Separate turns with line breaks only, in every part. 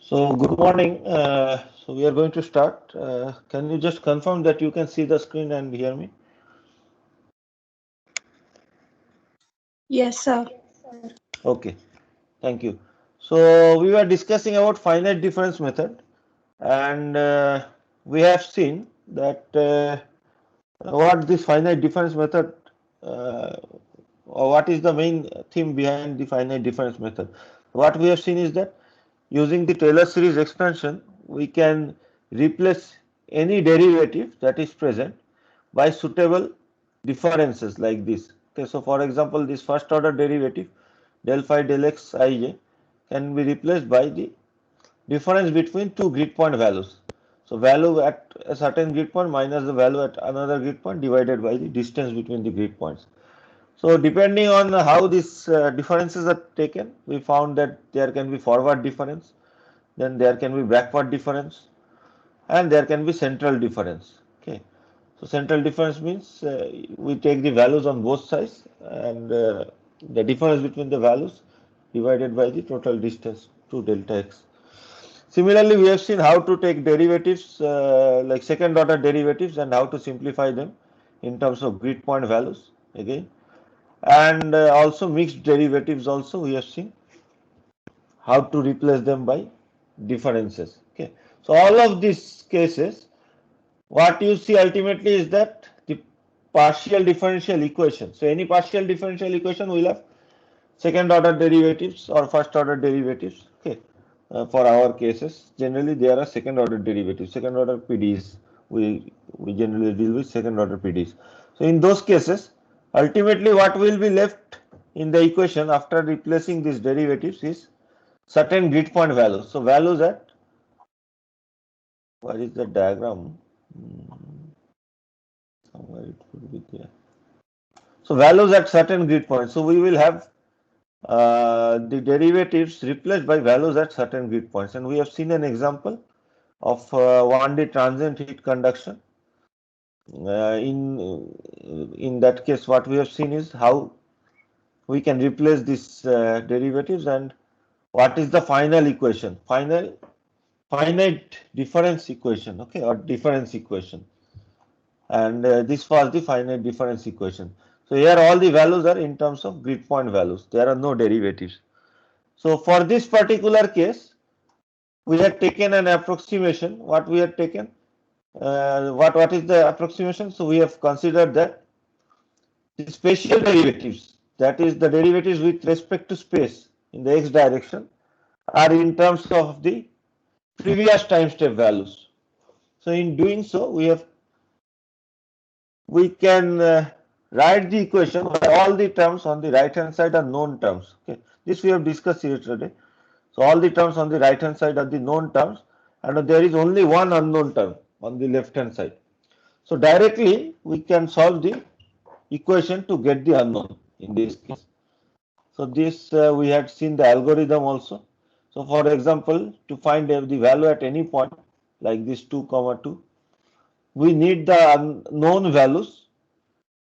So good morning. So we are going to start. Can you just confirm that you can see the screen and hear me?
Yes, sir.
Okay, thank you. So we were discussing about finite difference method, and we have seen that what this finite difference method, uh, or what is the main theme behind the finite difference method. What we have seen is that using the Taylor series expansion, we can replace any derivative that is present by suitable differences like this. Okay, so for example, this first order derivative del phi del x ij can be replaced by the difference between two grid point values. So value at a certain grid point minus the value at another grid point divided by the distance between the grid points. So depending on how these differences are taken, we found that there can be forward difference, then there can be backward difference, and there can be central difference. Okay, so central difference means we take the values on both sides and the difference between the values divided by the total distance to delta x. Similarly, we have seen how to take derivatives like second order derivatives and how to simplify them in terms of grid point values again, and also mixed derivatives also we have seen how to replace them by differences. Okay, so all of these cases, what you see ultimately is that the partial differential equation. So any partial differential equation will have second order derivatives or first order derivatives. Okay, for our cases, generally there are second order derivatives, second order PDEs. We generally deal with second order PDEs. So in those cases, ultimately what will be left in the equation after replacing these derivatives is certain grid point values. So values at, what is the diagram? Somewhere it would be there. So values at certain grid points. So we will have the derivatives replaced by values at certain grid points. And we have seen an example of 1D transient heat conduction. In that case, what we have seen is how we can replace these derivatives and what is the final equation, finite difference equation, okay, or difference equation. And this was the finite difference equation. So here all the values are in terms of grid point values. There are no derivatives. So for this particular case, we had taken an approximation. What we had taken? What is the approximation? So we have considered that the spatial derivatives, that is the derivatives with respect to space in the x direction, are in terms of the previous time step values. So in doing so, we can write the equation where all the terms on the right hand side are known terms. Okay, this we have discussed yesterday. So all the terms on the right hand side are the known terms, and there is only one unknown term on the left hand side. So directly we can solve the equation to get the unknown in this case. So this we had seen the algorithm also. So for example, to find the value at any point like this 2 comma 2, we need the unknown values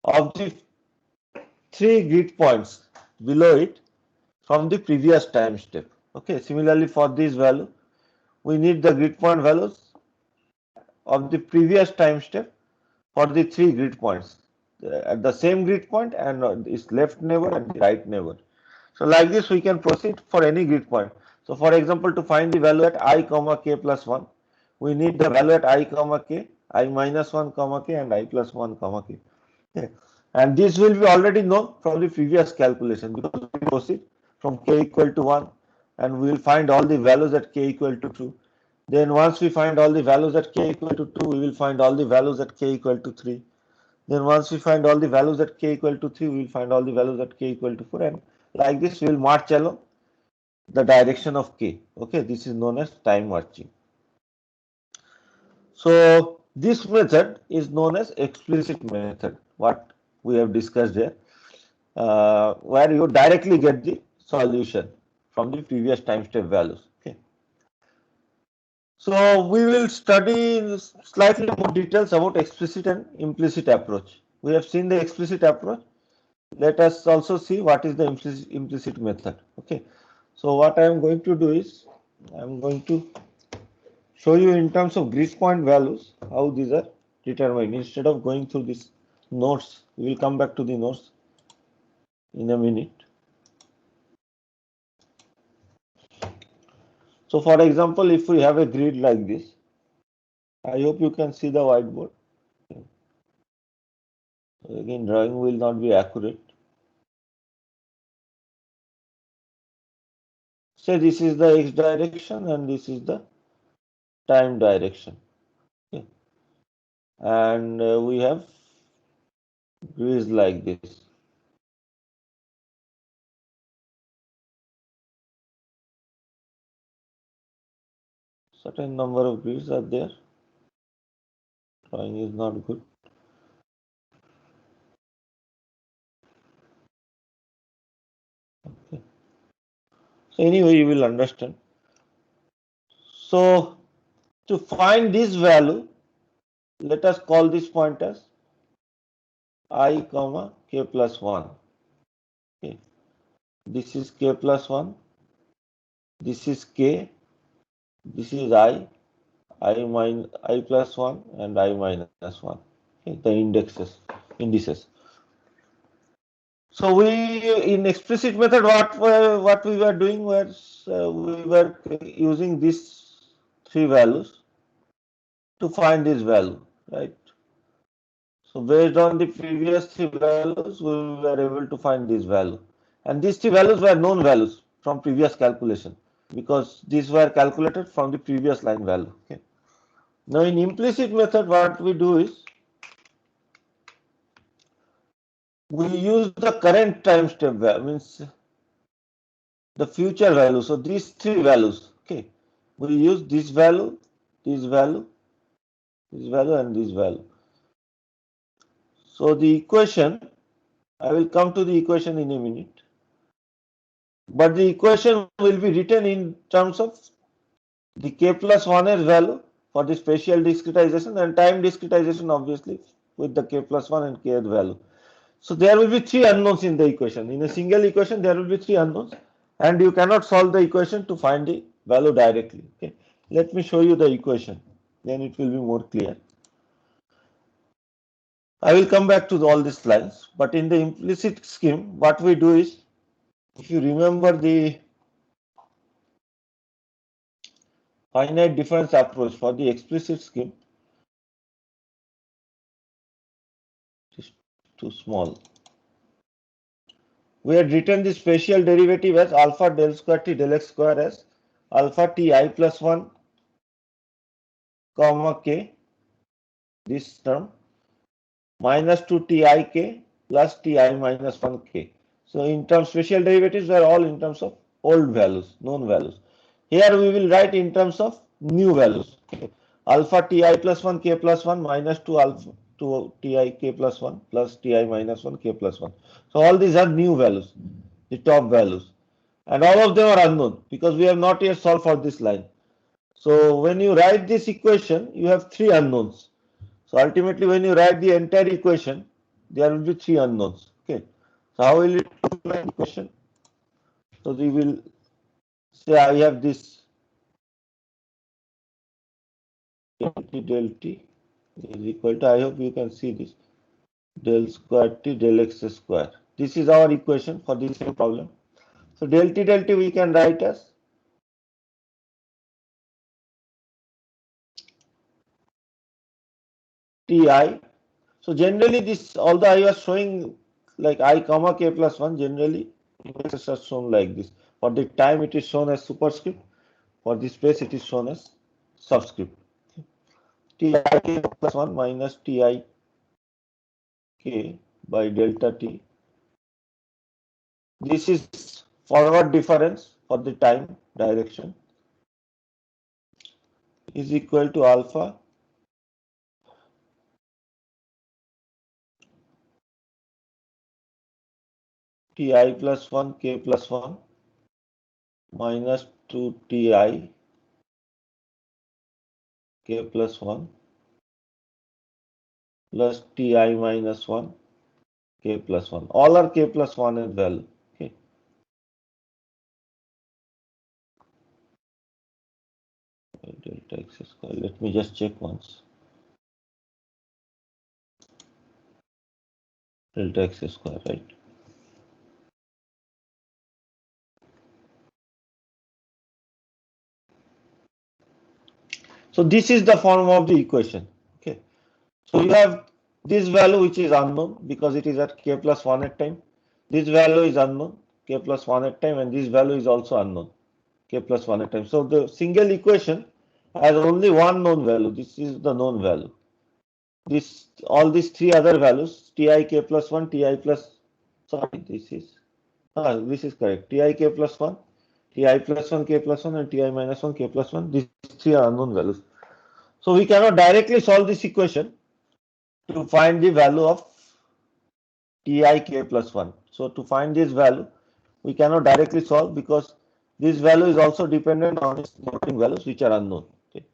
of the three grid points below it from the previous time step. Okay, similarly for this value, we need the grid point values of the previous time step for the three grid points at the same grid point and its left neighbor and the right neighbor. So like this we can proceed for any grid point. So for example, to find the value at I comma k plus 1, we need the value at I comma k, I minus 1 comma k and I plus 1 comma k. Okay. And this will be already known from the previous calculation because we proceed from k equal to 1 and we will find all the values at k equal to 2. Then once we find all the values at k equal to 2, we will find all the values at k equal to 3. Then once we find all the values at k equal to 3, we will find all the values at k equal to 4, and like this we will march along the direction of k. Okay, this is known as time marching. So this method is known as explicit method, what we have discussed here, where you directly get the solution from the previous time step values. Okay. So we will study slightly more details about explicit and implicit approach. We have seen the explicit approach. Let us also see what is the implicit method. Okay. So what I am going to do is I'm going to show you in terms of grid point values how these are determined. Instead of going through these notes, we will come back to the notes in a minute. So for example, if we have a grid like this, I hope you can see the whiteboard. Again, drawing will not be accurate. Say this is the x direction and this is the time direction. Okay. And we have grids like this. Certain number of grids are there. Drawing is not good. Okay. So anyway, you will understand. So to find this value, let us call this point as I comma k plus 1. Okay. This is k plus 1. This is k. This is I minus I plus 1 and I minus 1. Okay. The indices. So we in explicit method what we were doing was we were using these three values to find this value, right? So based on the previous three values, we were able to find this value. And these three values were known values from previous calculation because these were calculated from the previous line value. Okay. Now in implicit method, what we do is we use the current time step value, means the future value. So these three values, okay, we use this value, this value, this value, and this value. So the equation, I will come to the equation in a minute. But the equation will be written in terms of the k plus 1 value for the spatial discretization and time discretization, obviously, with the k plus 1 and k value. So there will be three unknowns in the equation. In a single equation, there will be three unknowns, and you cannot solve the equation to find the value directly. Okay. Let me show you the equation, then it will be more clear. I will come back to all these lines, but in the implicit scheme, what we do is, if you remember the finite difference approach for the explicit scheme, it is too small. We had written the spatial derivative as alpha del square t del x square as alpha ti plus 1 comma k, this term, minus 2 tik plus ti minus 1k. So in terms spatial derivatives are all in terms of old values, known values. Here we will write in terms of new values. Okay. Alpha ti plus 1 k plus 1 minus 2 alpha 2 ti k plus 1 plus ti minus 1 k plus 1. So all these are new values, the top values. And all of them are unknown because we have not yet solved for this line. So when you write this equation, you have three unknowns. So ultimately, when you write the entire equation, there will be three unknowns. Okay. So how will it look like equation? So we will say I have this del t is equal to, I hope you can see this, del square t del x square. This is our equation for this same problem. So del t we can write as ti. So generally this, although I was showing like I comma k plus 1, generally indexes are shown like this. For the time it is shown as superscript, for the space it is shown as subscript. Ti k plus 1 minus ti k by delta t. This is forward difference for the time direction is equal to alpha ti plus 1 k plus 1 minus 2 ti k plus 1 plus ti minus 1 k plus 1. All are k plus 1 as well. Okay. delta x square. Let me just check once. Delta x square, right? So this is the form of the equation. Okay. So you have this value which is unknown because it is at k plus 1 at time. This value is unknown, k plus 1 at time, and this value is also unknown, k plus 1 at time. So the single equation has only one known value. This is the known value. This all these three other values, ti k plus 1, ti plus, sorry, this is correct. Ti k plus 1, ti plus 1 k plus 1, and ti minus 1 k plus 1. These three are unknown values. So we cannot directly solve this equation to find the value of ti k plus 1. So to find this value, we cannot directly solve because this value is also dependent on its neighboring values which are unknown. Okay.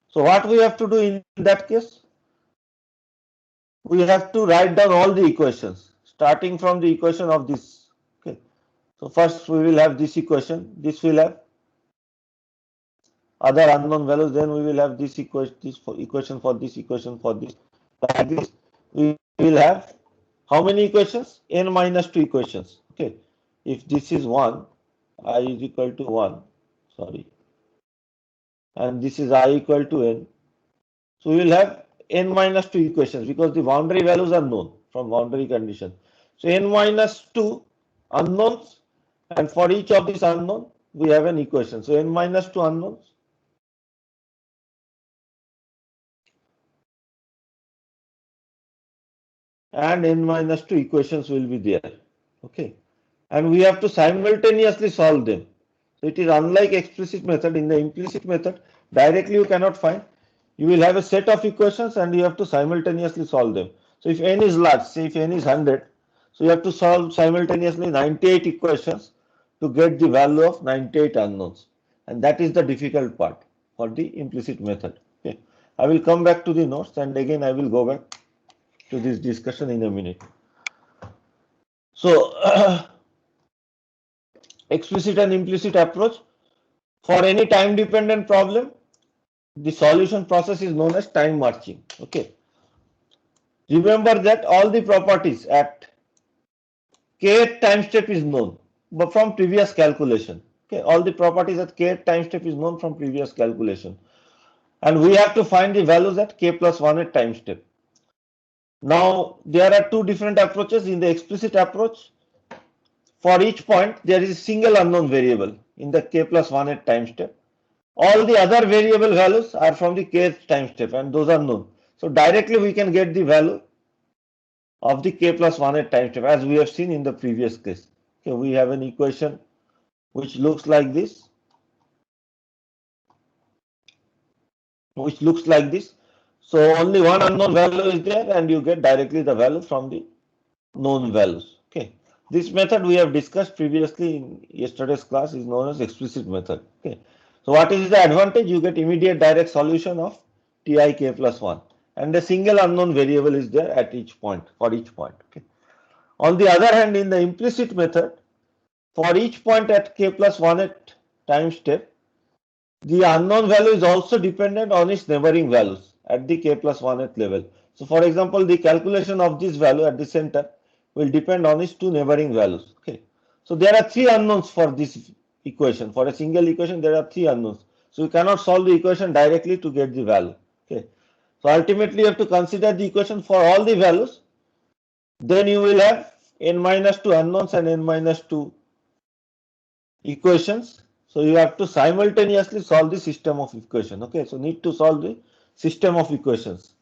So what we have to do in that case? We have to write down all the equations starting from the equation of this. Okay. So first we will have this equation. This will have other unknown values. Then we will have this equation, equation for this, equation for this. Like this, we will have how many equations? N minus 2 equations. Okay. If this is 1, I is equal to 1. Sorry. And this is I equal to n. So we will have n minus 2 equations because the boundary values are known from boundary condition. So n minus 2 unknowns, and for each of these unknown we have an equation. So n minus 2 unknowns and n minus 2 equations will be there. Okay. And we have to simultaneously solve them. So it is unlike explicit method. In the implicit method, directly you cannot find. You will have a set of equations and you have to simultaneously solve them. So if n is large, say if n is 100, so you have to solve simultaneously 98 equations to get the value of 98 unknowns. And that is the difficult part for the implicit method. Okay. I will come back to the notes and again I will go back to this discussion in a minute. So explicit and implicit approach. For any time dependent problem, the solution process is known as time marching. Okay. Remember that all the properties at kth time step is known but from previous calculation. Okay. All the properties at kth time step is known from previous calculation. And we have to find the values at k plus 1 at time step. Now, there are two different approaches. In the explicit approach, for each point, there is a single unknown variable in the k plus 1 at time step. All the other variable values are from the kth time step and those are known. So directly we can get the value of the k plus 1 at time step as we have seen in the previous case. Okay, we have an equation which looks like this. So only one unknown value is there and you get directly the value from the known values. Okay. This method we have discussed previously in yesterday's class is known as explicit method. Okay. So what is the advantage? You get immediate direct solution of ti k plus 1 and a single unknown variable is there at each point, for each point. Okay. On the other hand, in the implicit method, for each point at k plus 1 at time step, the unknown value is also dependent on its neighboring values at the k plus 1 at level. So for example, the calculation of this value at the center will depend on its two neighboring values. Okay. So there are three unknowns for this equation. For a single equation, there are three unknowns. So you cannot solve the equation directly to get the value. Okay. So ultimately, you have to consider the equation for all the values. Then you will have n minus 2 unknowns and n minus 2 equations. So you have to simultaneously solve the system of equation. Okay. So need to solve the system of equations.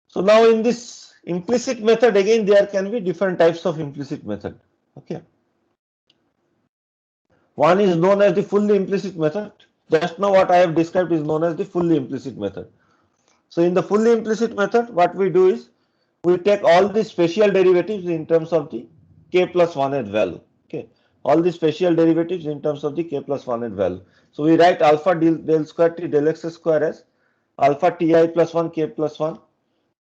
So now in this implicit method, again there can be different types of implicit method. Okay. One is known as the fully implicit method. Just now what I have described is known as the fully implicit method. So in the fully implicit method, what we do is we take all the special derivatives in terms of the k plus 1 at value. Okay. All the special derivatives in terms of the k plus 1 at value. So we write alpha del square t del x square as alpha ti plus 1 k plus 1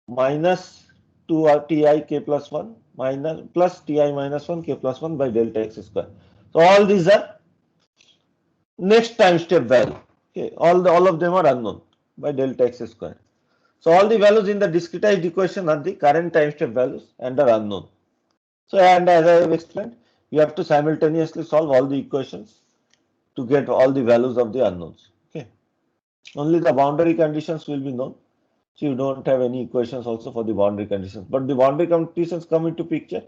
minus 2 ti k plus 1 minus plus ti minus 1 k plus 1 by delta x square. So all these are next time step value. Okay, all of them are unknown by delta x square. So all the values in the discretized equation are the current time step values and are unknown. So, and as I have explained, you have to simultaneously solve all the equations to get all the values of the unknowns. Okay, only the boundary conditions will be known. So you don't have any equations also for the boundary conditions, but the boundary conditions come into picture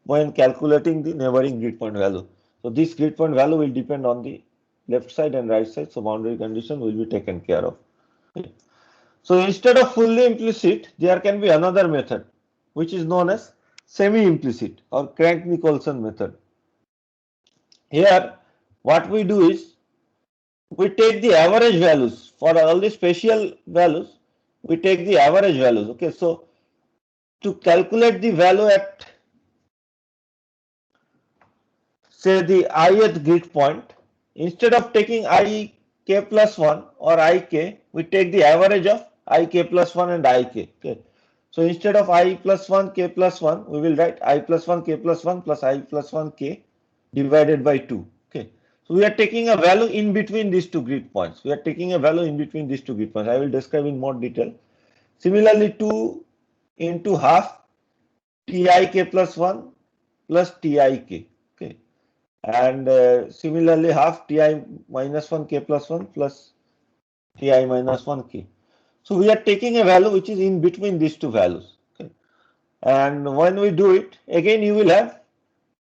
when calculating the neighboring grid point value. So this grid point value will depend on the left side and right side. So boundary condition will be taken care of. Okay. So instead of fully implicit, there can be another method which is known as semi-implicit or Crank-Nicolson method. Here, what we do is we take the average values for all the spatial values. We take the average values. Okay, so to calculate the value at say the ith grid point, instead of taking I k plus 1 or I k, we take the average of I k plus 1 and I k. Okay. So instead of I plus 1 k plus 1, we will write I plus 1 k plus 1 plus I plus 1 k divided by 2. Okay. So we are taking a value in between these two grid points. We are taking a value in between these two grid points. I will describe in more detail. Similarly, 2 into half tik plus 1 plus tik. Okay. And similarly half ti minus 1 k plus 1 plus ti minus 1 k. So we are taking a value which is in between these two values. Okay. And when we do it, again you will have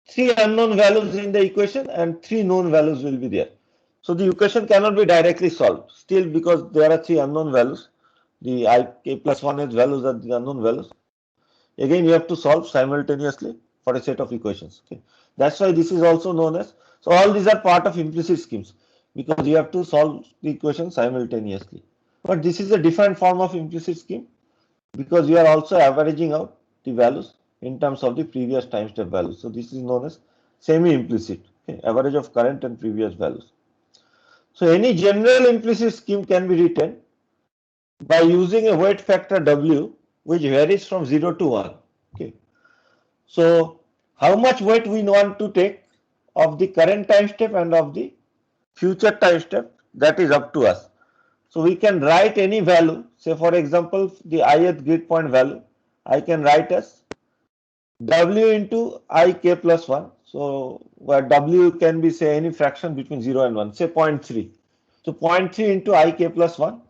three unknown values in the equation and three known values will be there. So the equation cannot be directly solved still because there are three unknown values. The I k plus 1 is values are the unknown values. Again, you have to solve simultaneously for a set of equations. Okay. That's why this is also known as, so all these are part of implicit schemes because you have to solve the equation simultaneously. But this is a different form of implicit scheme because you are also averaging out the values in terms of the previous time step values. So this is known as semi-implicit, okay, average of current and previous values. So any general implicit scheme can be written by using a weight factor W which varies from 0 to 1. Okay. So how much weight we want to take of the current time step and of the future time step, that is up to us. So we can write any value, say for example the ith grid point value I can write as W into I k plus 1. So where W can be say any fraction between 0 and 1, say 0.3. So 0.3 into I k plus 1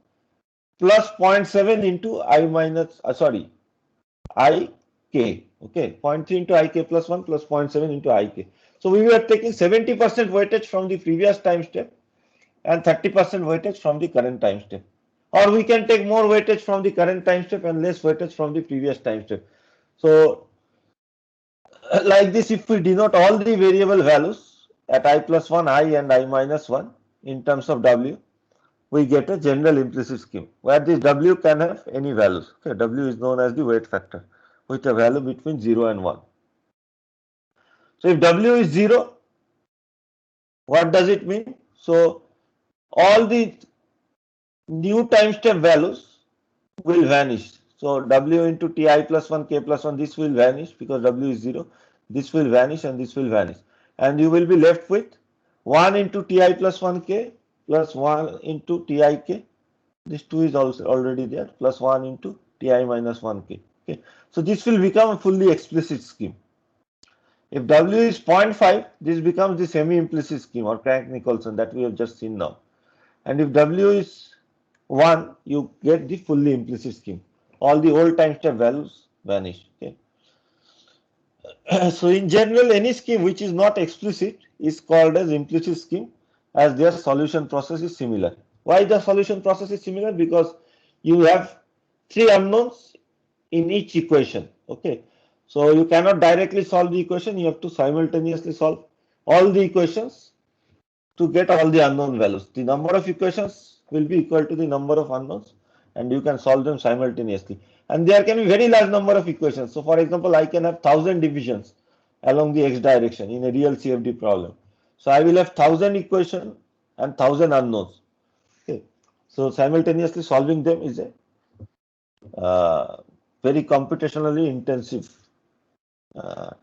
plus 0.7 into I minus, I k. Okay, 0.3 into I k plus 1 plus 0.7 into I k. So we were taking 70% weightage from the previous time step and 30% weightage from the current time step. Or we can take more weightage from the current time step and less weightage from the previous time step. So like this, if we denote all the variable values at I plus 1, I and I minus 1 in terms of W, we get a general implicit scheme where this W can have any values. Okay, W is known as the weight factor with a value between 0 and 1. So if W is 0, what does it mean? So all the new time step values will vanish. So W into Ti plus 1, K plus 1, this will vanish because W is 0. This will vanish and this will vanish. And you will be left with 1 into Ti plus 1K plus 1 into Tik. This 2 is also already there plus 1 into Ti minus 1K. Okay. So this will become a fully explicit scheme. If W is 0.5, this becomes the semi-implicit scheme or Crank-Nicolson that we have just seen now. And if W is 1, you get the fully implicit scheme. All the old time step values vanish. Okay. So in general, any scheme which is not explicit is called as implicit scheme as their solution process is similar. Why the solution process is similar? Because you have three unknowns in each equation. Okay. So you cannot directly solve the equation. You have to simultaneously solve all the equations to get all the unknown values. The number of equations will be equal to the number of unknowns and you can solve them simultaneously. And there can be very large number of equations. So for example, I can have 1000 divisions along the x direction in a real CFD problem. So I will have 1000 equations and 1000 unknowns. Okay. So simultaneously solving them is a very computationally intensive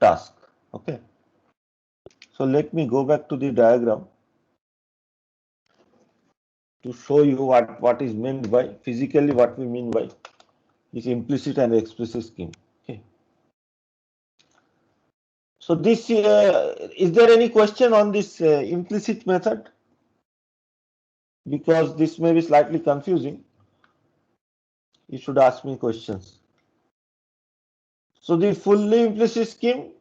task. Okay. So let me go back to the diagram. to show you what is meant by physically what we mean by this implicit and explicit scheme. Okay. So this is there any question on this implicit method? Because this may be slightly confusing. You should ask me questions. So the fully implicit scheme,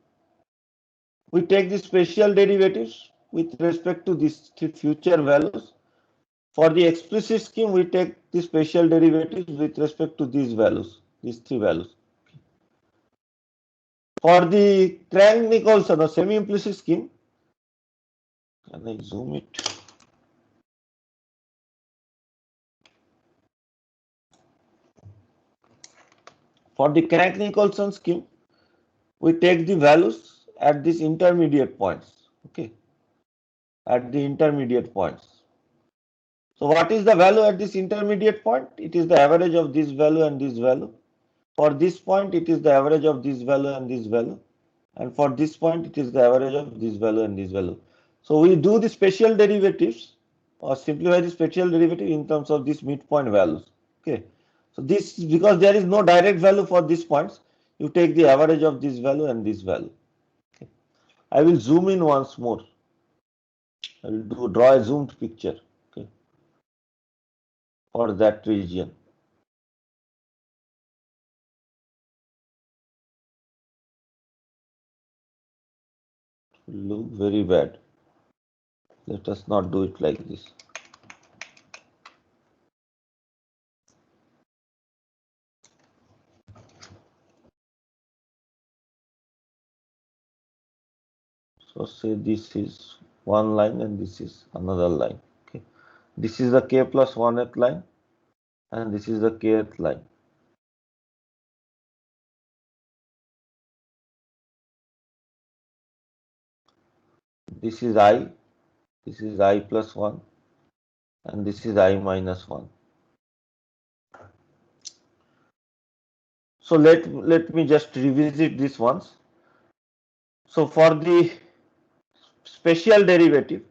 we take the spatial derivatives with respect to these future values. For the explicit scheme, we take the spatial derivatives with respect to these values, these three values. For the Crank-Nicolson or semi-implicit scheme, can I zoom it? For the Crank-Nicolson scheme, we take the values at these intermediate points. Okay, at the intermediate points. So what is the value at this intermediate point? It is the average of this value and this value. For this point, it is the average of this value and this value. And for this point, it is the average of this value and this value. So we do the spatial derivatives or simplify the spatial derivative in terms of these midpoint values. Okay. So this, because there is no direct value for these points, you take the average of this value and this value. Okay. I will zoom in once more. I will draw a zoomed picture. Okay. For that region. Look very bad. Let us not do it like this. So say this is one line and this is another line. Okay. This is the k plus 1th line and this is the kth line. This is I plus 1 and this is I minus 1. So let me just revisit this once. So for the spatial derivative,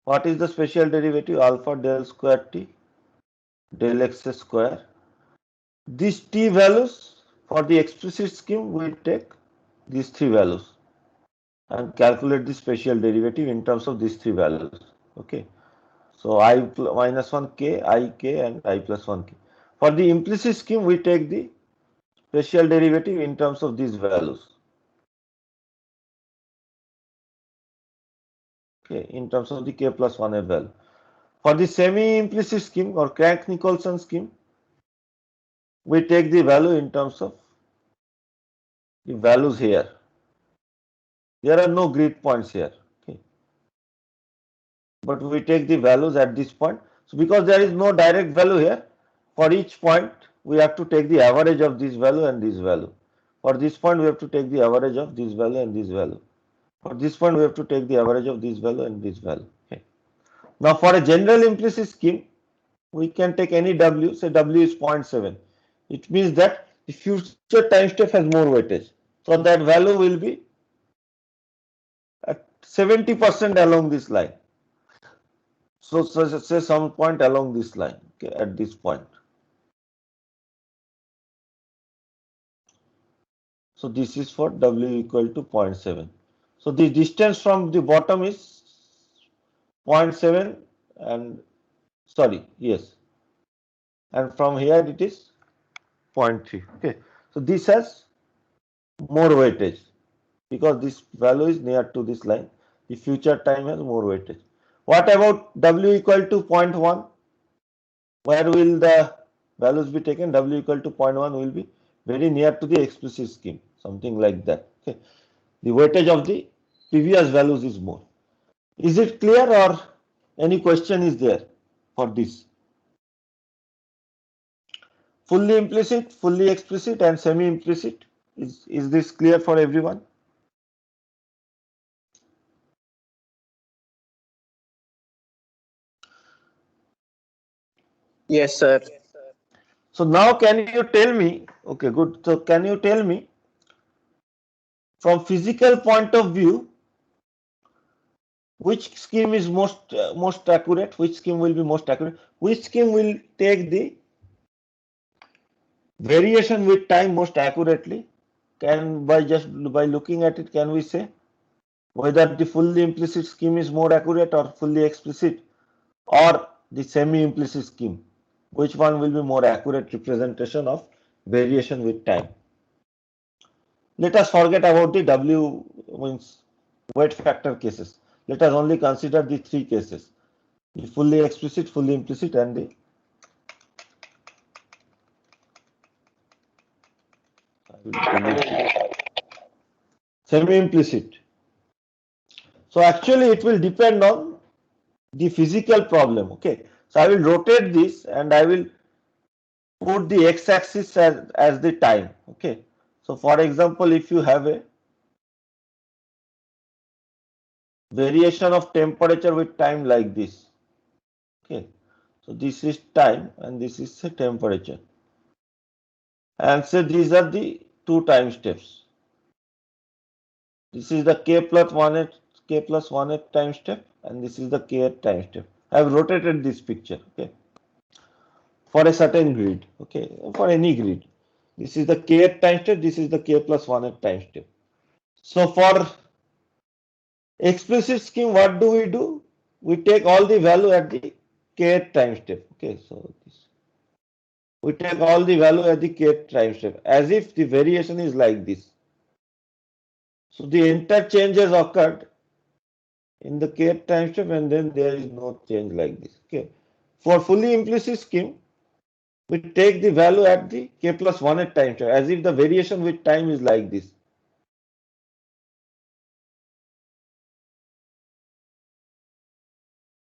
what is the spatial derivative? Alpha del square t del x square. These t values for the explicit scheme we take these three values and calculate the spatial derivative in terms of these three values. Okay. So I minus 1 k, I k and I plus 1 k. For the implicit scheme, we take the spatial derivative in terms of these values. Okay, in terms of the k plus 1 value. For the semi-implicit scheme or Crank-Nicolson scheme, we take the value in terms of the values here. There are no grid points here. Okay. But we take the values at this point. So because there is no direct value here, for each point we have to take the average of this value and this value. For this point we have to take the average of this value and this value. For this point we have to take the average of this value and this value. Okay. Now for a general implicit scheme, we can take any W, say W is 0.7. It means that the future time step has more weightage. So that value will be at 70% along this line. So say some point along this line, okay, at this point. So this is for W equal to 0.7. So the distance from the bottom is 0.7 and sorry, yes. And from here it is 0.3. Okay. So this has more weightage because this value is near to this line. The future time has more weightage. What about W equal to 0.1? Where will the values be taken? W equal to 0.1 will be very near to the explicit scheme, something like that. Okay. The weightage of the previous values is more. Is it clear or any question is there for this? Fully implicit, fully explicit and semi-implicit. Is this clear for everyone?
Yes, sir.
So now can you tell me, okay, good. So can you tell me from physical point of view, which scheme is most accurate? Which scheme will be most accurate? Which scheme will take the variation with time most accurately? Can by looking at it, can we say whether the fully implicit scheme is more accurate or fully explicit, or the semi-implicit scheme? Which one will be more accurate representation of variation with time? Let us forget about the W means weight factor cases. Let us only consider the three cases: the fully explicit, fully implicit, and the semi-implicit. So actually it will depend on the physical problem. Okay, so I will rotate this and I will put the x-axis as the time. Okay, so for example, if you have a variation of temperature with time like this, okay, so this is time and this is the temperature, and say these are the two time steps. This is the k plus 1 time step, and this is the k time step. I have rotated this picture, okay, for a certain grid, okay, for any grid. This is the k time step, this is the k plus 1 time step. So for explicit scheme, what do? We take all the value at the k time step. Okay, so we take all the value at the k time step as if the variation is like this. So the interchanges occurred in the k time step, and then there is no change like this. Okay, for fully implicit scheme, we take the value at the k plus 1 at time step as if the variation with time is like this.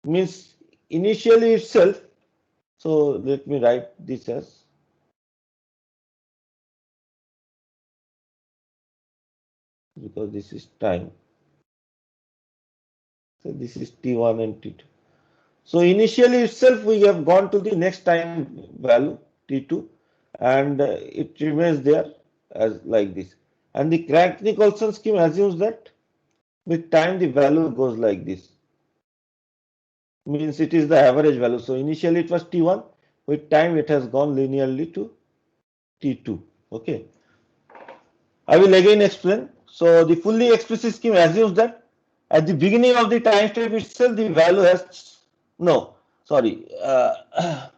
Means initially itself. So let me write this as, because this is time. So this is T1 and T2. So initially itself we have gone to the next time value T2, and it remains there as like this. And the Crank-Nicolson scheme assumes that with time the value goes like this. Means it is the average value. So initially it was T1, with time it has gone linearly to T2. Okay. I will again explain. So the fully explicit scheme assumes that at the beginning of the time step itself the value has no, sorry. I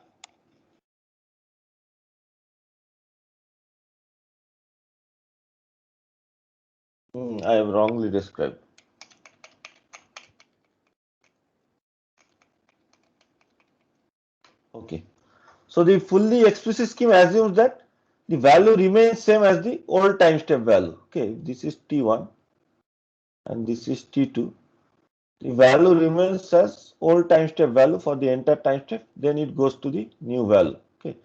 have wrongly described. Okay. So the fully explicit scheme assumes that the value remains same as the old time step value. Okay, this is T1 and this is T2. The value remains as old time step value for the entire time step, then it goes to the new value. Okay.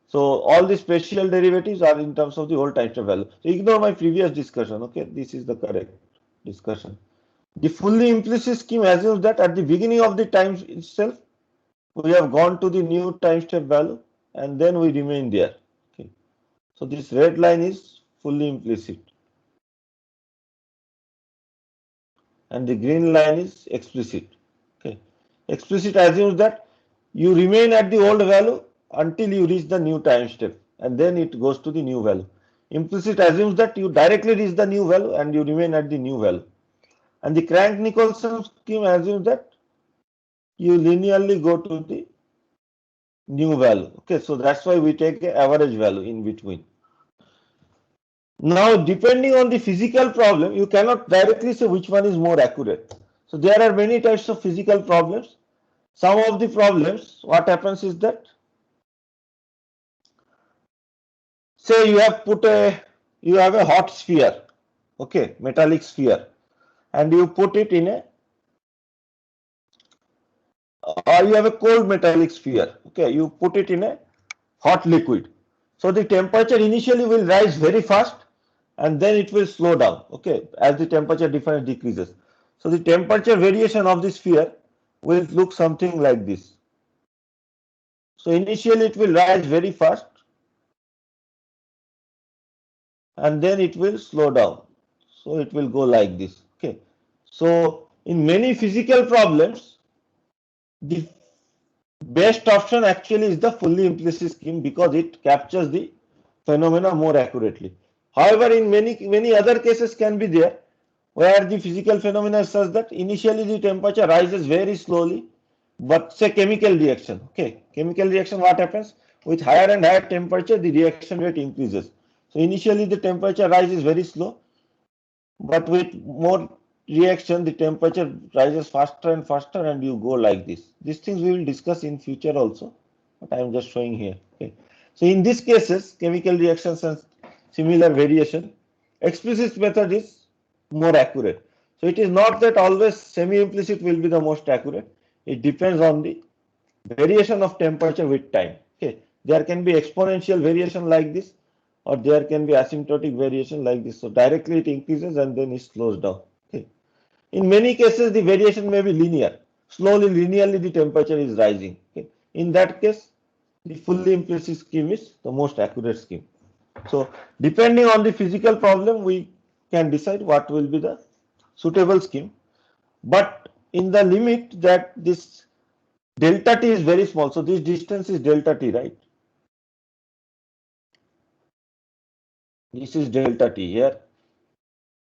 So all the spatial derivatives are in terms of the old time step value. So ignore my previous discussion. Okay, this is the correct discussion. The fully implicit scheme assumes that at the beginning of the time itself, we have gone to the new time step value and then we remain there. Okay. So this red line is fully implicit and the green line is explicit. Okay. Explicit assumes that you remain at the old value until you reach the new time step and then it goes to the new value. Implicit assumes that you directly reach the new value and you remain at the new value. And the Crank-Nicolson scheme assumes that you linearly go to the new value. Okay, so that's why we take an average value in between. Now, depending on the physical problem, you cannot directly say which one is more accurate. So there are many types of physical problems. Some of the problems, what happens is that, say you have a hot sphere, okay, metallic sphere, and you put it in a, or you have a cold metallic sphere, okay, you put it in a hot liquid. So the temperature initially will rise very fast and then it will slow down, okay, as the temperature difference decreases. So the temperature variation of the sphere will look something like this. So initially it will rise very fast and then it will slow down. So it will go like this, okay. So in many physical problems, the best option actually is the fully implicit scheme because it captures the phenomena more accurately. However, in many other cases can be there where the physical phenomena is such that initially the temperature rises very slowly, but say chemical reaction. Okay, chemical reaction, what happens? With higher and higher temperature, the reaction rate increases. So initially the temperature rises very slow, but with more reaction, the temperature rises faster and faster, and you go like this. These things we will discuss in future also, but I am just showing here. Okay. So in these cases, chemical reactions and similar variation, explicit method is more accurate. So it is not that always semi-implicit will be the most accurate. It depends on the variation of temperature with time. Okay, there can be exponential variation like this, or there can be asymptotic variation like this. So directly it increases and then it slows down. Okay. In many cases, the variation may be linear. Slowly, linearly, the temperature is rising. Okay. In that case, the fully implicit scheme is the most accurate scheme. So, depending on the physical problem, we can decide what will be the suitable scheme. But in the limit that this delta t is very small, so this distance is delta t, right? This is delta t here.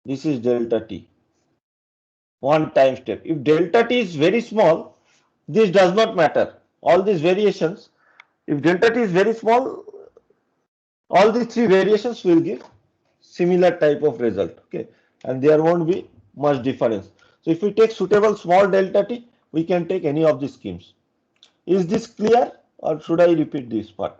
This is delta t. One time step. If delta t is very small, this does not matter. All these variations, if delta t is very small, all these three variations will give similar type of result. Okay, and there won't be much difference. So if we take suitable small delta t, we can take any of these schemes. Is this clear, or should I repeat this part?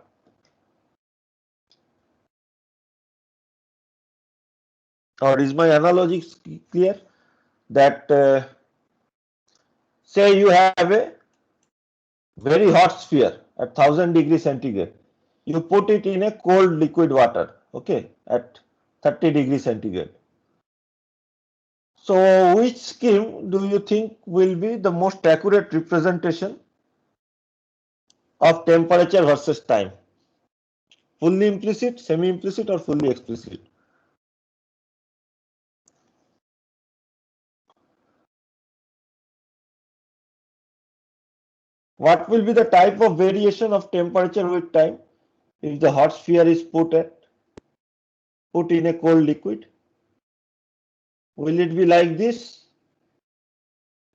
Or is my analogy clear? That say you have a very hot sphere at 1000 degrees centigrade. You put it in a cold liquid water, okay, at 30 degrees centigrade. So which scheme do you think will be the most accurate representation of temperature versus time? Fully implicit, semi-implicit, or fully explicit? What will be the type of variation of temperature with time if the hot sphere is put in a cold liquid? Will it be like this?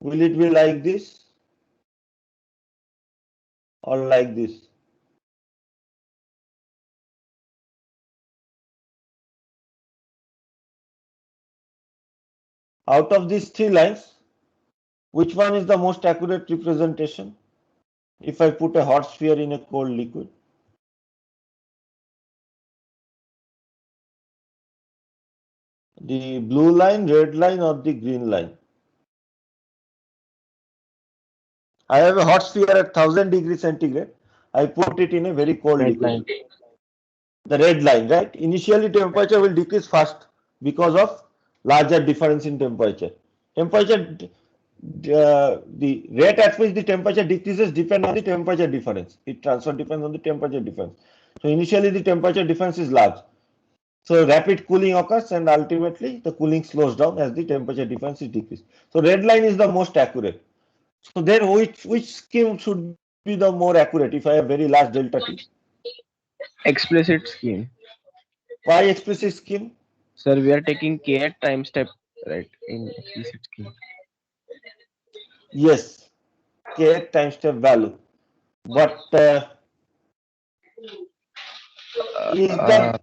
Will it be like this? Or like this? Out of these three lines, which one is the most accurate representation if I put a hot sphere in a cold liquid? The blue line, red line, or the green line? I have a hot sphere at 1000 degrees centigrade. I put it in a very cold
Red
liquid.
line.
The red line, right? Initially temperature will decrease fast because of larger difference in temperature. The rate at which the temperature decreases depends on the temperature difference. It transfer depends on the temperature difference. So initially the temperature difference is large. So rapid cooling occurs and ultimately the cooling slows down as the temperature difference is decreased. So red line is the most accurate. So then which scheme should be the more accurate if I have very large delta t?
Explicit scheme.
Why explicit scheme?
Sir, we are taking k at time step, right? In explicit scheme.
Yes, k time step value. But is
Uh,
the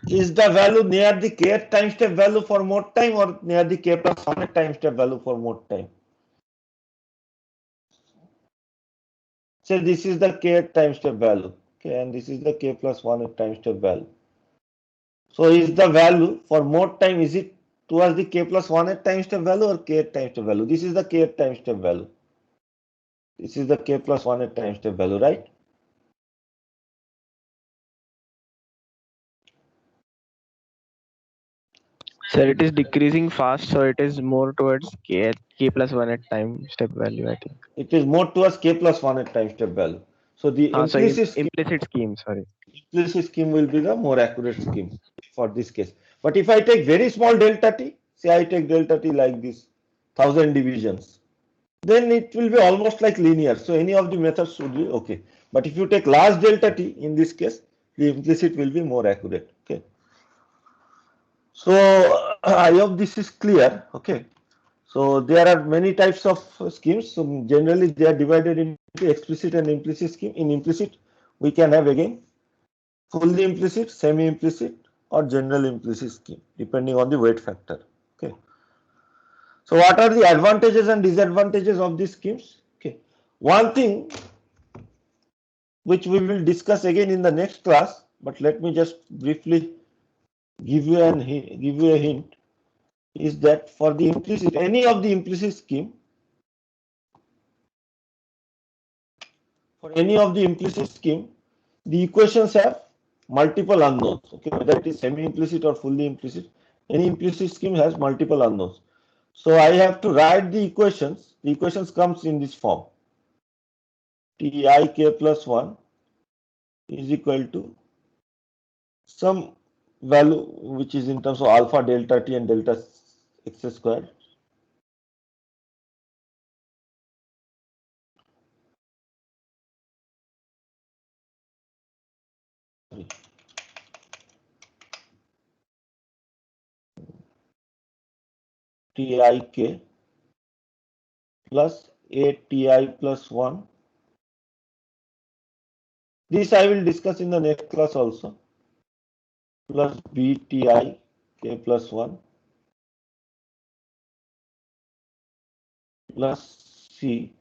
is the value near the k time step value for mode time or near the k plus 1 time step value for mode time? So this is the k time step value. Okay, and this is the k plus 1 time step value. So is the value for mode time, is it towards the k plus 1 time step value or k time step value? This is the k time step value. This is the k plus 1 time step value, right?
sir, it is decreasing fast, so it is more towards k plus one at time step value, I think.
It is more towards k plus 1 time step value. So the
So implicit scheme, sorry.
implicit scheme will be the more accurate scheme for this case. But if I take very small delta t, say I take delta t like this, 1000 divisions, then it will be almost like linear. So any of the methods would be okay. But if you take large delta t, in this case, the implicit will be more accurate. Okay. So I hope this is clear. Okay. So there are many types of schemes. So generally they are divided into explicit and implicit scheme. In implicit, we can have again fully implicit, semi-implicit, or general implicit scheme, depending on the weight factor. Okay. So what are the advantages and disadvantages of these schemes? Okay. One thing which we will discuss again in the next class, but let me just briefly give you a hint, is that for the implicit, any of the implicit scheme, for any of the implicit scheme, the equations have multiple unknowns. Okay, whether it is semi-implicit or fully implicit, any implicit scheme has multiple unknowns. So I have to write the equations. The equations comes in this form: Tik plus 1 is equal to some value which is in terms of alpha delta t and delta x squared Tik plus ATI plus 1. This I will discuss in the next class also. Plus BTI K plus 1 plus C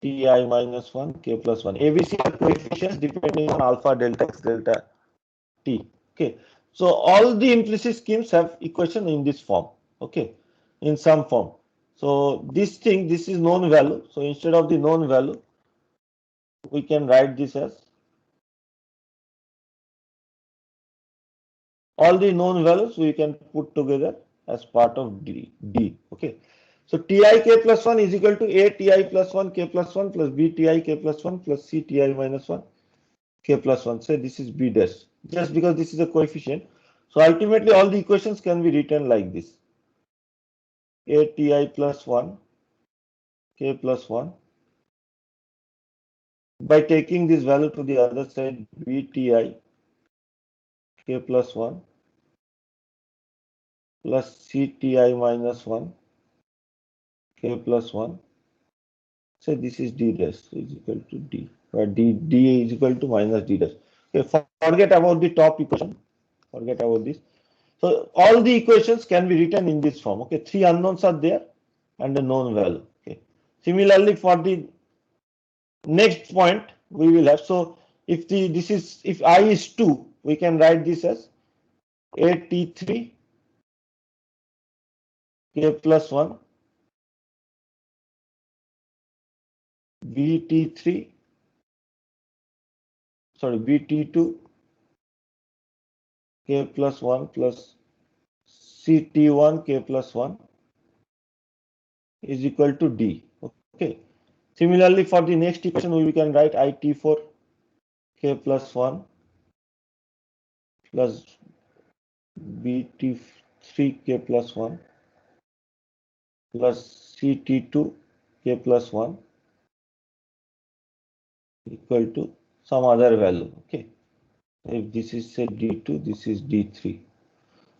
Ti minus 1 K plus 1. ABC are coefficients depending on alpha delta x delta t. Okay. So all the implicit schemes have equation in this form. Okay. In some form. So this is known value. So instead of the known value, we can write this as all the known values we can put together as part of D. Okay. So Tik plus 1 is equal to A Ti plus 1 K plus 1 plus B Ti K plus 1 plus C Ti minus 1 K plus 1. Say this is B dash, just because this is a coefficient. So ultimately all the equations can be written like this: A Ti plus 1 K plus 1. By taking this value to the other side, B Ti K plus 1 plus C Ti minus 1 K plus 1. So this is D dash is equal to D, where D is equal to minus D dash. Okay, forget about the top equation. Forget about this. So all the equations can be written in this form. Okay, three unknowns are there and a known value. Okay. Similarly, for the next point we will have. So if if I is 2, we can write this as AT3 K plus 1 BT3 BT2 K plus 1 plus CT1 K plus 1 is equal to D. Okay. Similarly, for the next equation, we can write IT4 K plus 1 plus BT3 K plus 1 plus CT2 K plus 1 equal to some other value. Okay. If this is say D2, this is D3.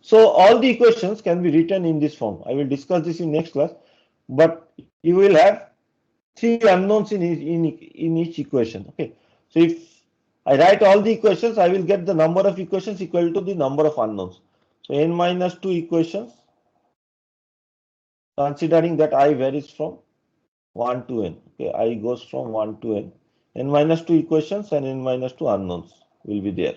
So all the equations can be written in this form. I will discuss this in next class, but you will have three unknowns in each equation. Okay. So if I write all the equations, I will get the number of equations equal to the number of unknowns. So n minus 2 equations, considering that I varies from 1 to n. Okay, I goes from 1 to n. N minus 2 equations and n minus 2 unknowns will be there.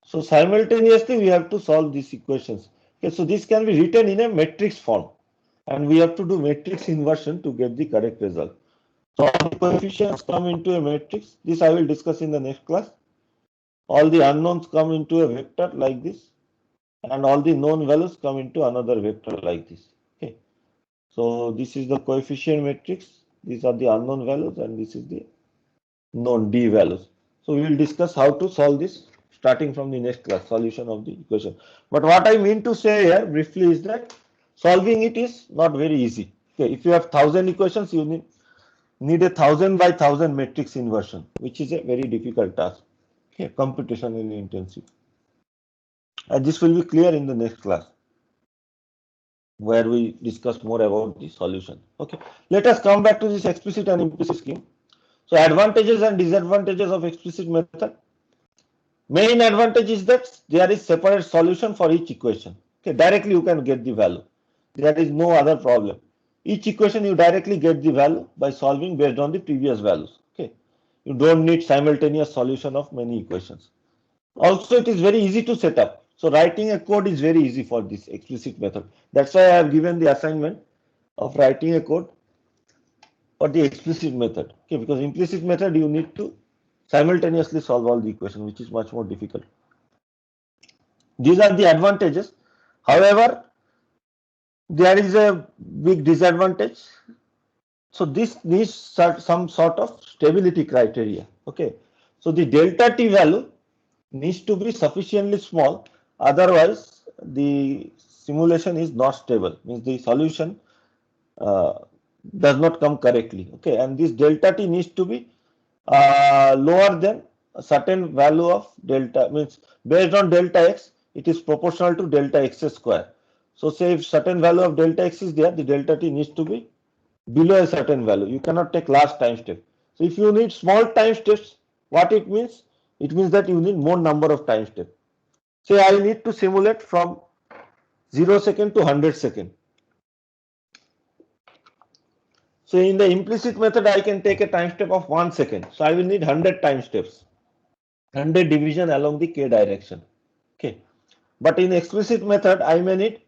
So simultaneously we have to solve these equations. Okay, so this can be written in a matrix form, and we have to do matrix inversion to get the correct result. So all the coefficients come into a matrix. This I will discuss in the next class. All the unknowns come into a vector like this, and all the known values come into another vector like this. Okay. So this is the coefficient matrix. These are the unknown values, and this is the known D values. So we will discuss how to solve this starting from the next class, solution of the equation. But what I mean to say here briefly is that Solving it is not very easy. Okay, if you have 1000 equations, you need a 1000 by 1000 matrix inversion, which is a very difficult task. Okay, computationally intensive. And this will be clear in the next class, where we discuss more about the solution. Okay, let us come back to this explicit and implicit scheme. So advantages and disadvantages of explicit method. Main advantage is that there is separate solution for each equation. Okay, directly you can get the value. There is no other problem. Each equation you directly get the value by solving based on the previous values. Okay, you don't need simultaneous solution of many equations. Also, it is very easy to set up. So writing a code is very easy for this explicit method. That's why I have given the assignment of writing a code for the explicit method. Okay, because implicit method you need to simultaneously solve all the equations, which is much more difficult. These are the advantages. However, there is a big disadvantage. So this needs some sort of stability criteria. Okay, so the delta t value needs to be sufficiently small, otherwise the simulation is not stable, means the solution uh, does not come correctly. Okay, and this delta t needs to be lower than a certain value of delta, means based on delta x, it is proportional to delta x square. So say if certain value of delta x is there, the delta t needs to be below a certain value. You cannot take large time step. So if you need small time steps, what it means? It means that you need more number of time steps. Say I need to simulate from 0 second to 100 second. So in the implicit method, I can take a time step of 1 second. So I will need 100 time steps, 100 division along the k direction. Okay. But in explicit method, I may need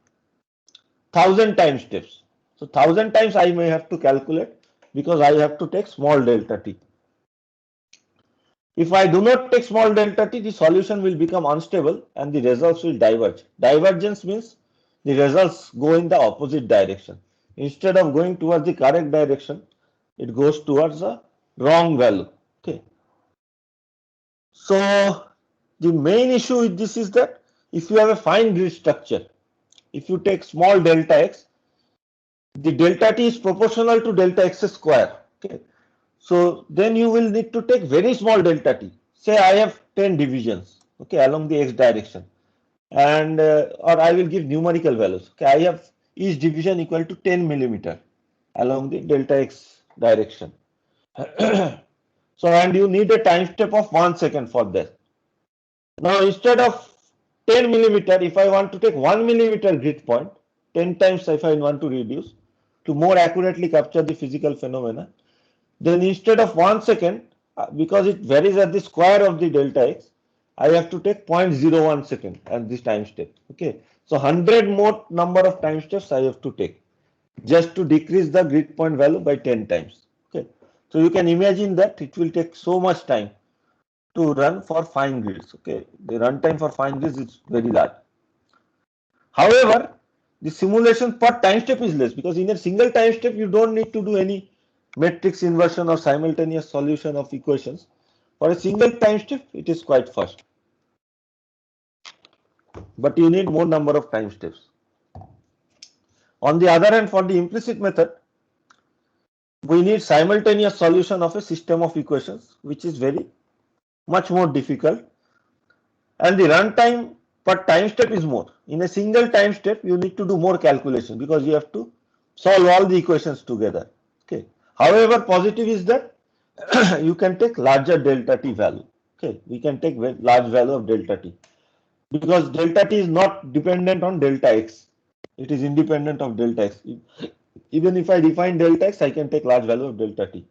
1000 time steps. So 1000 times I may have to calculate because I have to take small delta t. If I do not take small delta t, the solution will become unstable and the results will diverge. Divergence means the results go in the opposite direction. Instead of going towards the correct direction, it goes towards a wrong value. Okay. So the main issue with this is that if you have a fine grid structure, if you take small delta x, the delta t is proportional to delta x square. Okay. So then you will need to take very small delta t. Say I have 10 divisions, okay, along the x direction, and or I will give numerical values. Okay, I have each division equal to 10 millimeter along the delta x direction. So and you need a time step of 1 second for that. Now instead of 10 millimeter, if I want to take 1 millimeter grid point, 10 times if I want to reduce to more accurately capture the physical phenomena, then instead of 1 second, because it varies at the square of the delta x, I have to take 0.01 second at this time step. Okay, so 100 more number of time steps I have to take just to decrease the grid point value by 10 times. Okay, so you can imagine that it will take so much time to run for fine grids. Okay, the runtime for fine grids is very large. However, the simulation per time step is less because in a single time step you don't need to do any matrix inversion or simultaneous solution of equations. For a single time step, it is quite fast. But you need more number of time steps. On the other hand, for the implicit method, we need simultaneous solution of a system of equations, which is very much more difficult. And the runtime per time step is more. In a single time step, you need to do more calculation because you have to solve all the equations together. Okay. However, positive is that you can take larger delta t value. Okay, we can take large value of delta t because delta t is not dependent on delta x. It is independent of delta x. Even if I define delta x, I can take large value of delta t.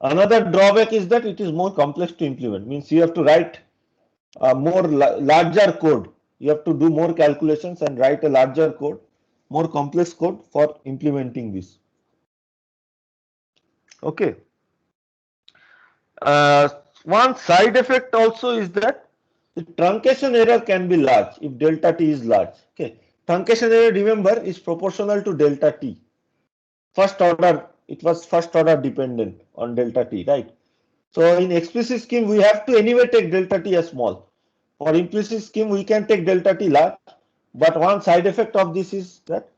Another drawback is that it is more complex to implement. Means you have to write a more larger code. You have to do more calculations and write a larger code, more complex code for implementing this. Okay. One side effect also is that the truncation error can be large if delta t is large. Okay, truncation error, remember, is proportional to delta t. First order, it was first order dependent on delta t, right? So in explicit scheme, we have to anyway take delta t as small. For implicit scheme, we can take delta t large, But one side effect of this is that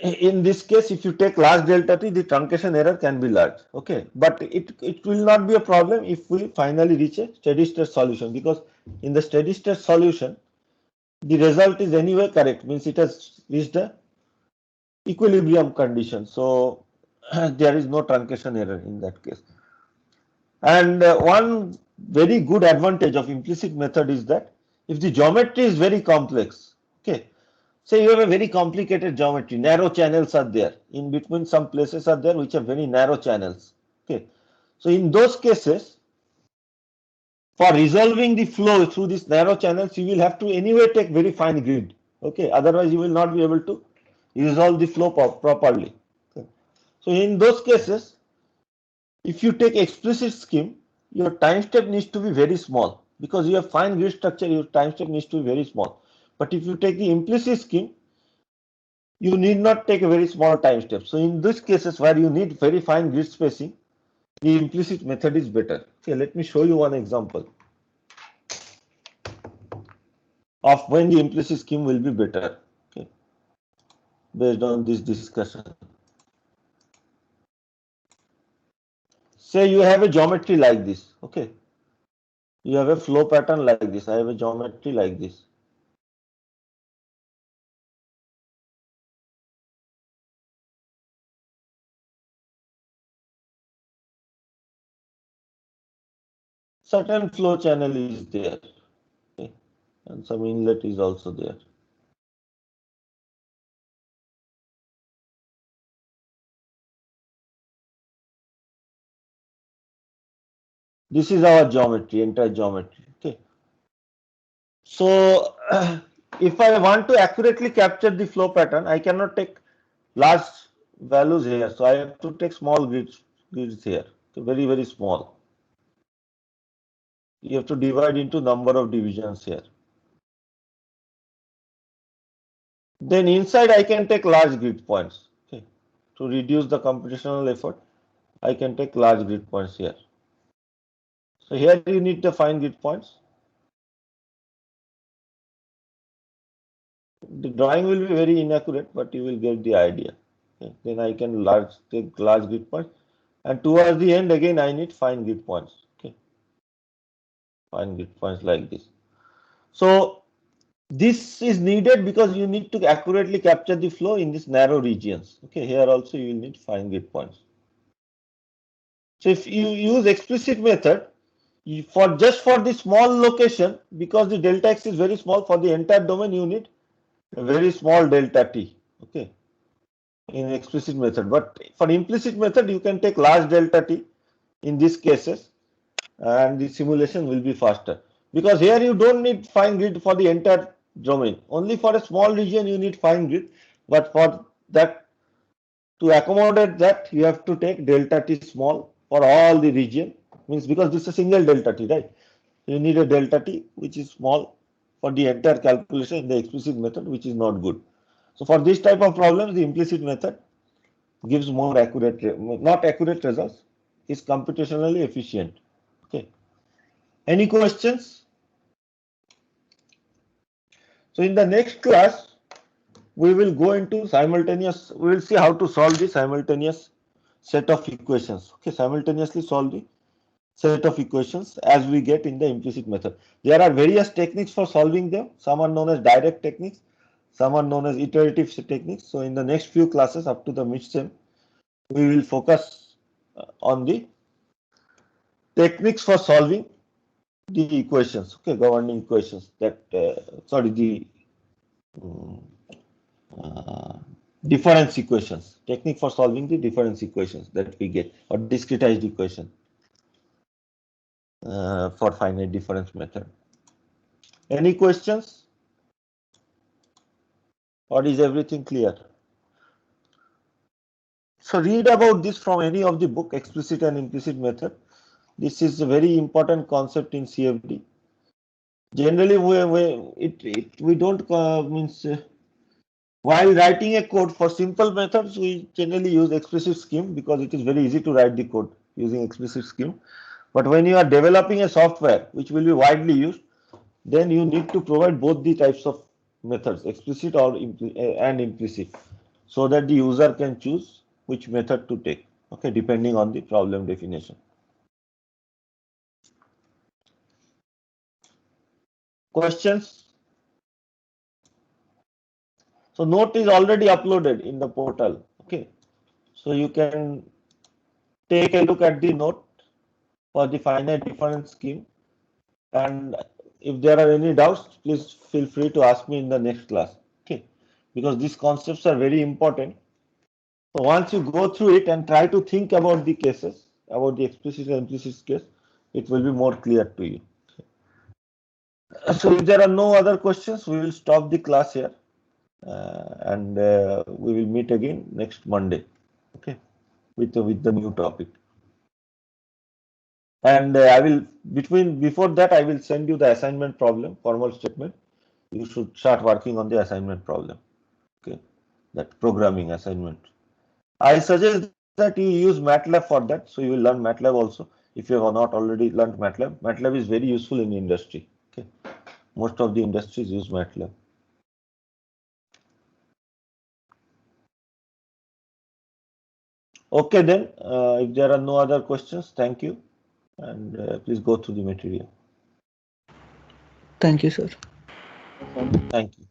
in this case, if you take large delta t, the truncation error can be large. Okay, but it will not be a problem if we finally reach a steady state solution, because in the steady state solution, the result is anyway correct, means it has reached a equilibrium condition. So there is no truncation error in that case. And one very good advantage of implicit method is that if the geometry is very complex, okay, say you have a very complicated geometry, narrow channels are there, in between some places are there which are very narrow channels, okay. So in those cases, for resolving the flow through these narrow channels, you will have to anyway take very fine grid, okay, otherwise you will not be able to resolve the flow properly. Okay. So in those cases, if you take explicit scheme, your time step needs to be very small, because you have fine grid structure, your time step needs to be very small. But if you take the implicit scheme, you need not take a very small time step. So in these cases where you need very fine grid spacing, the implicit method is better. Okay, let me show you one example of when the implicit scheme will be better, okay, based on this discussion. Say you have a geometry like this, okay. You have a flow pattern like this. I have a geometry like this. Certain flow channel is there, okay, and some inlet is also there. This is our geometry, entire geometry, okay. So if I want to accurately capture the flow pattern, I cannot take large values here, so I have to take small grids here, so very, very small. You have to divide into number of divisions here. Then inside I can take large grid points, okay. To reduce the computational effort, I can take large grid points here. So here you need to find grid points. The drawing will be very inaccurate, but you will get the idea. Okay. Then I can take large grid points, and towards the end again I need fine grid points. Okay, fine grid points like this. So this is needed because you need to accurately capture the flow in these narrow regions. Okay, here also you will need fine grid points. So if you use explicit method, for just for the small location, because the delta x is very small, for the entire domain you need a very small delta t, okay, in explicit method. But for implicit method, you can take large delta t in these cases, and the simulation will be faster, because here you don't need fine grid for the entire domain. Only for a small region you need fine grid, but for that, to accommodate that, you have to take delta t small for all the region, means because this is a single delta t, right? You need a delta t which is small for the entire calculation in the explicit method, which is not good. So for this type of problems, the implicit method gives more accurate, not accurate results, is computationally efficient. Okay. Any questions? So in the next class, we will go into simultaneous, we will see how to solve the simultaneous set of equations. Okay, simultaneously solve the set of equations as we get in the implicit method. There are various techniques for solving them. Some are known as direct techniques, some are known as iterative techniques. So in the next few classes up to the mid-sem, we will focus on the techniques for solving the equations, okay, governing equations that, sorry, the uh, difference equations, technique for solving the difference equations that we get, or discretized equation for finite difference method. Any questions? Or is everything clear? So read about this from any of the book, explicit and implicit method. This is a very important concept in CFD. Generally, we don't means while writing a code for simple methods, we generally use explicit scheme because it is very easy to write the code using explicit scheme. But when you are developing a software which will be widely used, then you need to provide both the types of methods, explicit or and implicit, so that the user can choose which method to take, okay, depending on the problem definition. Questions? So note is already uploaded in the portal, okay, so you can take a look at the note for the finite difference scheme, and if there are any doubts, please feel free to ask me in the next class, okay, because these concepts are very important. So once you go through it and try to think about the cases, about the explicit and implicit case, it will be more clear to you. So if there are no other questions, we will stop the class here, and we will meet again next Monday, okay, with the new topic. And I will before that I will send you the assignment problem, formal statement. You should start working on the assignment problem, okay, that programming assignment. I suggest that you use MATLAB for that, so you will learn MATLAB also. If you have not already learned MATLAB, MATLAB is very useful in industry. Okay, most of the industries use MATLAB. Okay, then if there are no other questions, thank you, and please go through the material.
Thank you, sir.
Thank you.